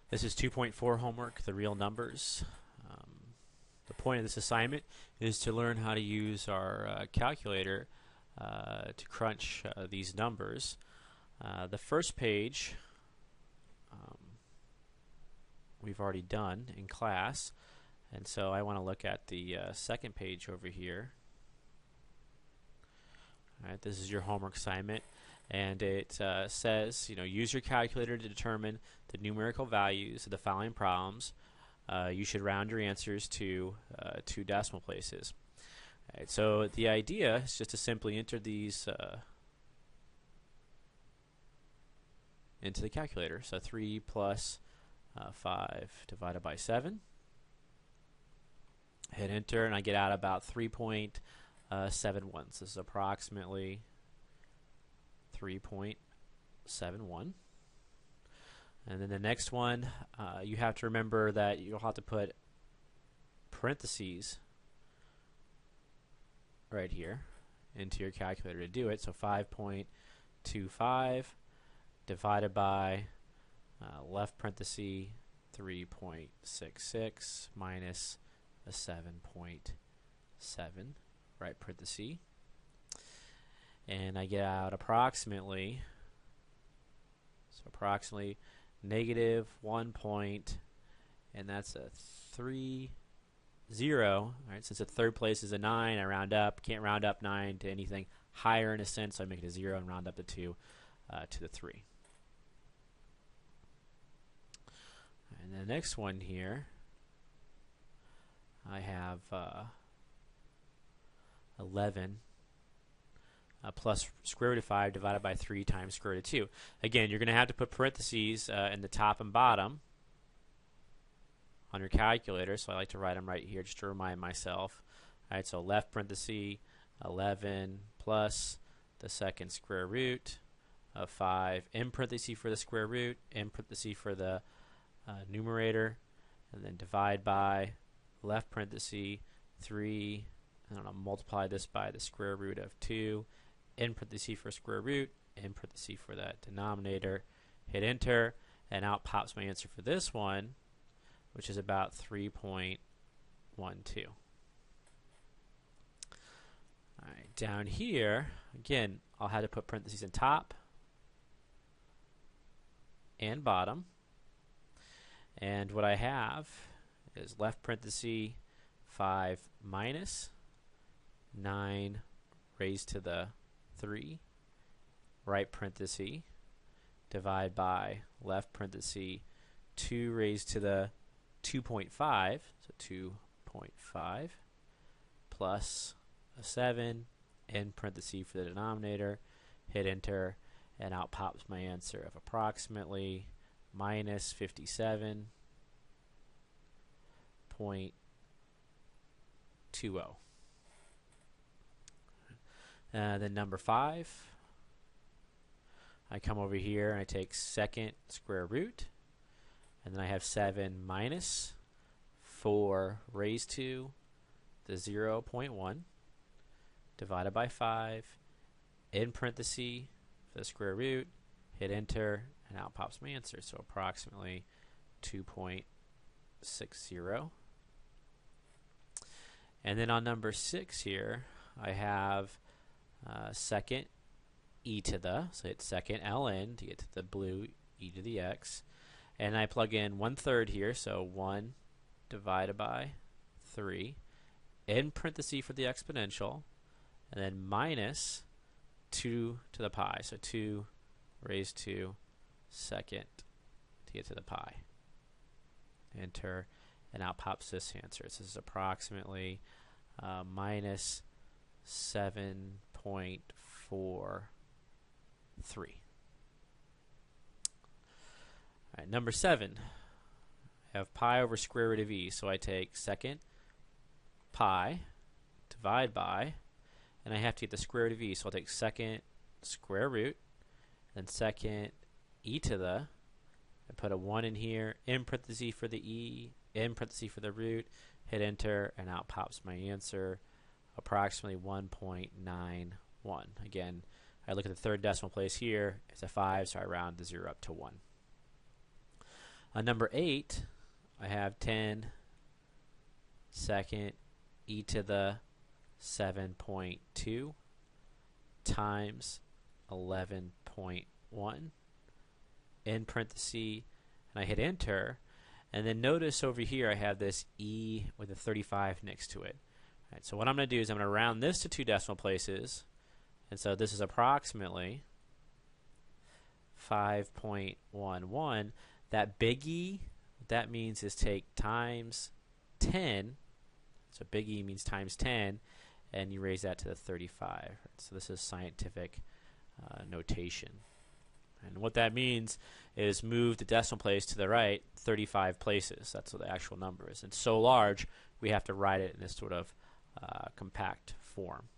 This is 2.4 homework, the real numbers. The point of this assignment is to learn how to use our calculator to crunch these numbers. The first page we've already done in class, and so I want to look at the second page over here. All right, this is your homework assignment, and it says, use your calculator to determine the numerical values of the following problems. You should round your answers to 2 decimal places. All right, so the idea is just to simply enter these into the calculator. So 3 plus 5 divided by 7. Hit enter, and I get out about 3.71. So this is approximately 3.71. And then the next one, you have to remember that you'll have to put parentheses right here into your calculator to do it. So 5.25 divided by left parenthesis 3.66 minus a 7.7 right parenthesis, and I get out approximately negative 1 point, and that's a 3, 0. All right, since the third place is a 9, I round up. Can't round up 9 to anything higher in a sense, so I make it a 0 and round up the 2 to the 3. And the next one here, I have 11 plus square root of 5 divided by 3 times square root of 2. Again, you're going to have to put parentheses in the top and bottom on your calculator, so I like to write them right here just to remind myself. All right, so left parenthesis 11 plus the second square root of 5 in parentheses for the square root, in parentheses for the numerator, and then divide by left parenthesis 3, multiply this by the square root of 2, in parentheses for square root, in parentheses for that denominator, hit enter, and out pops my answer for this one, which is about 3.12. Alright, down here, again, I'll have to put parentheses in top and bottom, and what I have is left parenthesis 5 minus 9 raised to the 3, right parenthesis, divide by left parenthesis 2 raised to the 2.5, so 2.5, plus a 7, in parenthesis for the denominator, hit enter, and out pops my answer of approximately minus 57.20. Then number 5, I come over here and I take second square root, and then I have 7 minus 4 raised to the 0.1 divided by 5, in parenthesis for the square root, hit enter, and out pops my answer, so approximately 2.60. And then on number 6 here, I have second e to the, so it's second ln to get to the blue e to the x, and I plug in 1/3 here, so 1 divided by 3, in parenthesis for the exponential, and then minus 2 to the pi, so 2 raised to second to get to the pi. Enter, and out pops this answer. This is approximately minus 7.43. All right, number 7. I have pi over square root of e, so I take second pi, divide by, and I have to get the square root of e, so I'll take second square root, then second e to the, I put a 1 in here, in parentheses for the e, in parentheses for the root, hit enter, and out pops my answer, approximately 1.91. Again, I look at the third decimal place here, it's a 5, so I round the 0 up to 1. On number 8, I have 10 second e to the 7.2 times 11.1 in parentheses, and I hit enter. And then notice over here I have this e with a 35 next to it. All right, so what I'm going to do is I'm going to round this to 2 decimal places. And so this is approximately 5.11. That big E, what that means is take times 10. So big E means times 10, and you raise that to the 35. Right, so this is scientific notation. And what that means is move the decimal place to the right 35 places. That's what the actual number is. It's so large, we have to write it in this sort of compact form.